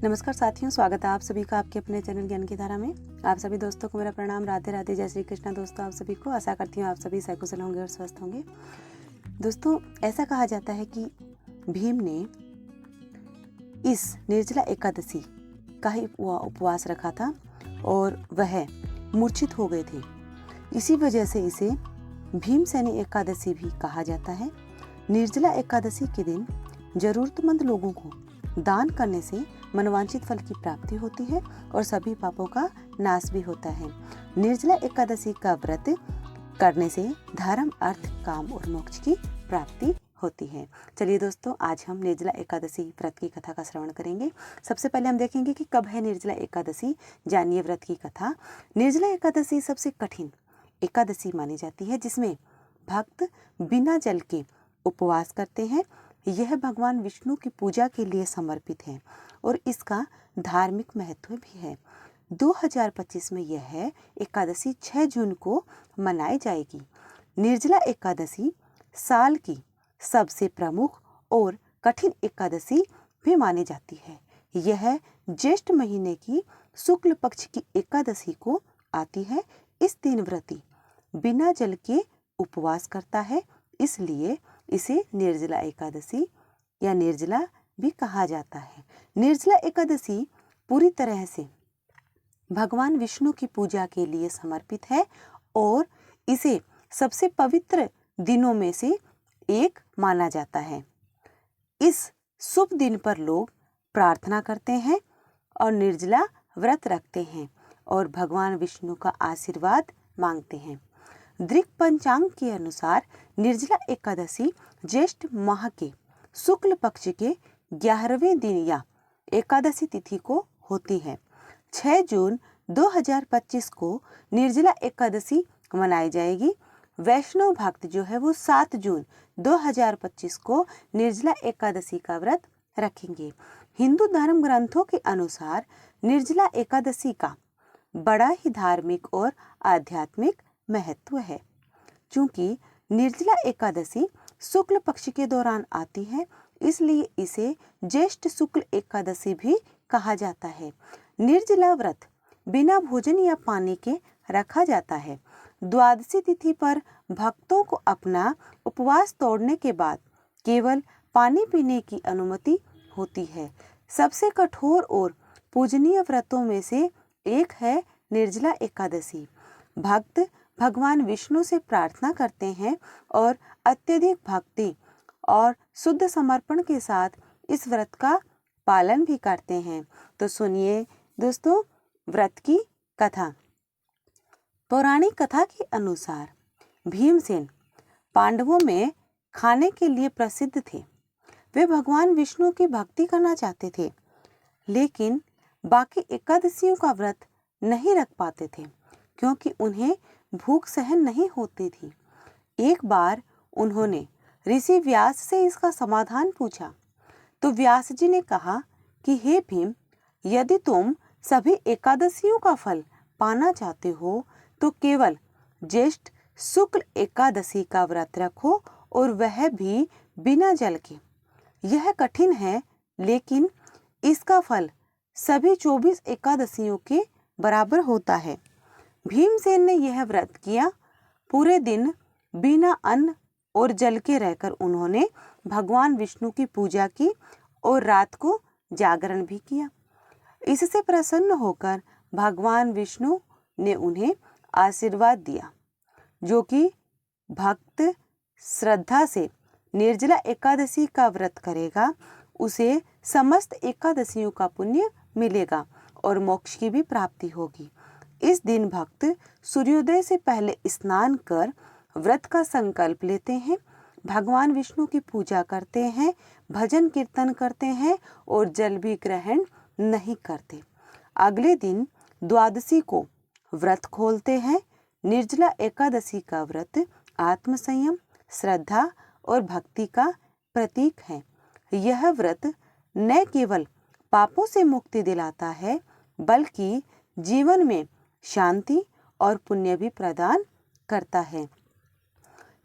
नमस्कार साथियों, स्वागत है आप सभी का आपके अपने चैनल ज्ञान की धारा में। आप सभी दोस्तों को मेरा प्रणाम। राधे राधे, जय श्री कृष्णा। दोस्तों, आप सभी को आशा करती हूँ आप सभी सकुशल होंगे और स्वस्थ होंगे। दोस्तों, ऐसा कहा जाता है कि भीम ने इस निर्जला एकादशी का ही उपवास रखा था और वह मूर्छित हो गए थे। इसी वजह से इसे भीमसेनी एकादशी भी कहा जाता है। निर्जला एकादशी के दिन जरूरतमंद लोगों को दान करने से मनोवांछित फल की प्राप्ति होती है और सभी पापों का नाश भी होता है। निर्जला एकादशी का व्रत करने से धर्म, अर्थ, काम और मोक्ष की प्राप्ति होती है। चलिए दोस्तों, आज हम निर्जला एकादशी व्रत की कथा का श्रवण करेंगे। सबसे पहले हम देखेंगे कि कब है निर्जला एकादशी। जानिए व्रत की कथा। निर्जला एकादशी सबसे कठिन एकादशी मानी जाती है, जिसमें भक्त बिना जल के उपवास करते हैं। यह भगवान विष्णु की पूजा के लिए समर्पित है और इसका धार्मिक महत्व भी है। 2025 में यह एकादशी 6 जून को मनाई जाएगी। निर्जला एकादशी साल की सबसे प्रमुख और कठिन एकादशी भी मानी जाती है। यह ज्येष्ठ महीने की शुक्ल पक्ष की एकादशी को आती है। इस दिन व्रती बिना जल के उपवास करता है, इसलिए इसे निर्जला एकादशी या निर्जला भी कहा जाता है। निर्जला एकादशी पूरी तरह से भगवान विष्णु की पूजा के लिए समर्पित है और इसे सबसे पवित्र दिनों में से एक माना जाता है। इस शुभ दिन पर लोग प्रार्थना करते हैं और निर्जला व्रत रखते हैं और भगवान विष्णु का आशीर्वाद मांगते हैं। दृक पंचांग के अनुसार निर्जला एकादशी ज्येष्ठ माह के शुक्ल पक्ष के 11वें दिन या एकादशी तिथि को होती है। 6 जून 2025 को निर्जला एकादशी मनाई जाएगी। वैष्णव भक्त जो है वो 7 जून 2025 को निर्जला एकादशी का व्रत रखेंगे। हिंदू धर्म ग्रंथों के अनुसार निर्जला एकादशी का बड़ा ही धार्मिक और आध्यात्मिक महत्व है। चूंकि निर्जला एकादशी शुक्ल पक्ष के दौरान आती है, इसलिए इसे ज्येष्ठ शुक्ल एकादशी भी कहा जाता है। निर्जला व्रत बिना भोजन या पानी के रखा जाता है। द्वादशी तिथि पर भक्तों को अपना उपवास तोड़ने के बाद केवल पानी पीने की अनुमति होती है। सबसे कठोर और पूजनीय व्रतों में से एक है निर्जला एकादशी। भक्त भगवान विष्णु से प्रार्थना करते हैं और अत्यधिक भक्ति और शुद्ध समर्पण के साथ इस व्रत का पालन भी करते हैं। तो सुनिए दोस्तों व्रत की कथा। पौराणिक कथा के अनुसार भीमसेन पांडवों में खाने के लिए प्रसिद्ध थे। वे भगवान विष्णु की भक्ति करना चाहते थे, लेकिन बाकी एकादशियों का व्रत नहीं रख पाते थे क्योंकि उन्हें भूख सहन नहीं होती थी। एक बार उन्होंने ऋषि व्यास से इसका समाधान पूछा तो व्यास जी ने कहा कि हे भीम, यदि तुम सभी एकादशियों का फल पाना चाहते हो तो केवल ज्येष्ठ शुक्ल एकादशी का व्रत रखो और वह भी बिना जल के। यह कठिन है, लेकिन इसका फल सभी 24 एकादशियों के बराबर होता है। भीमसेन ने यह व्रत किया। पूरे दिन बिना अन्न और जल के रहकर उन्होंने भगवान विष्णु की पूजा की और रात को जागरण भी किया। इससे प्रसन्न होकर भगवान विष्णु ने उन्हें आशीर्वाद दिया, जो कि भक्त श्रद्धा से निर्जला एकादशी का व्रत करेगा उसे समस्त एकादशियों का पुण्य मिलेगा और मोक्ष की भी प्राप्ति होगी। इस दिन भक्त सूर्योदय से पहले स्नान कर व्रत का संकल्प लेते हैं, भगवान विष्णु की पूजा करते हैं, भजन कीर्तन करते हैं और जल भी ग्रहण नहीं करते। अगले दिन द्वादशी को व्रत खोलते हैं। निर्जला एकादशी का व्रत आत्मसंयम, श्रद्धा और भक्ति का प्रतीक है। यह व्रत न केवल पापों से मुक्ति दिलाता है, बल्कि जीवन में शांति और पुण्य भी प्रदान करता है।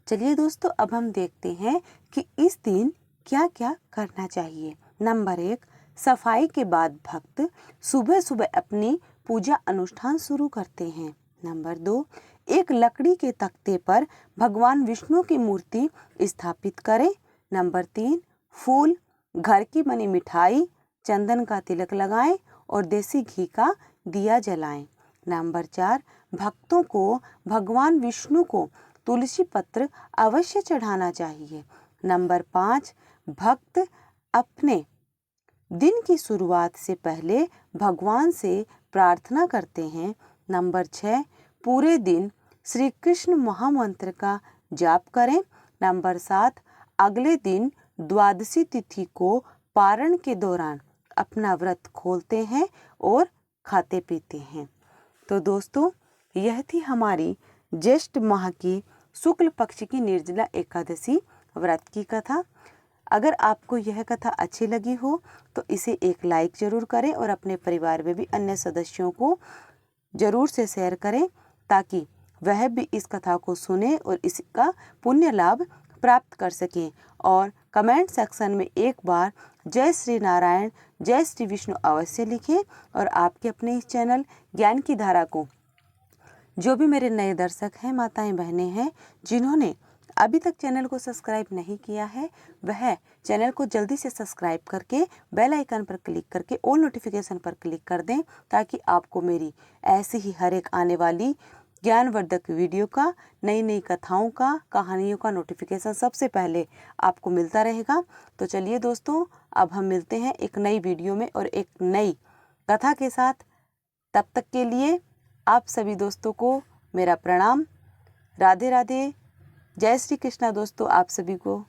चलिए दोस्तों, अब हम देखते हैं कि इस दिन क्या क्या करना चाहिए। नंबर 1, सफाई के बाद भक्त सुबह सुबह अपनी पूजा अनुष्ठान शुरू करते हैं। नंबर 2, एक लकड़ी के तख्ते पर भगवान विष्णु की मूर्ति स्थापित करें। नंबर 3, फूल, घर की बनी मिठाई, चंदन का तिलक लगाएं और देसी घी का दिया जलाएं। नंबर 4, भक्तों को भगवान विष्णु को तुलसी पत्र अवश्य चढ़ाना चाहिए। नंबर 5, भक्त अपने दिन की शुरुआत से पहले भगवान से प्रार्थना करते हैं। नंबर 6, पूरे दिन श्री कृष्ण महामंत्र का जाप करें। नंबर 7, अगले दिन द्वादशी तिथि को पारण के दौरान अपना व्रत खोलते हैं और खाते पीते हैं। तो दोस्तों, यह थी हमारी ज्येष्ठ माह की शुक्ल पक्ष की निर्जला एकादशी व्रत की कथा। अगर आपको यह कथा अच्छी लगी हो तो इसे एक लाइक जरूर करें और अपने परिवार में भी अन्य सदस्यों को जरूर से शेयर करें ताकि वह भी इस कथा को सुने और इसका पुण्य लाभ प्राप्त कर सकें। और कमेंट सेक्शन में एक बार जय श्री नारायण, जय श्री विष्णु अवश्य लिखें। और आपके अपने इस चैनल ज्ञान की धारा को जो भी मेरे नए दर्शक हैं, माताएं बहनें हैं, जिन्होंने अभी तक चैनल को सब्सक्राइब नहीं किया है, वह चैनल को जल्दी से सब्सक्राइब करके बेल आइकन पर क्लिक करके ऑल नोटिफिकेशन पर क्लिक कर दें ताकि आपको मेरी ऐसी ही हर एक आने वाली ज्ञानवर्धक वीडियो का, नई नई कथाओं का, कहानियों का नोटिफिकेशन सबसे पहले आपको मिलता रहेगा। तो चलिए दोस्तों, अब हम मिलते हैं एक नई वीडियो में और एक नई कथा के साथ। तब तक के लिए आप सभी दोस्तों को मेरा प्रणाम। राधे राधे, जय श्री कृष्णा दोस्तों, आप सभी को।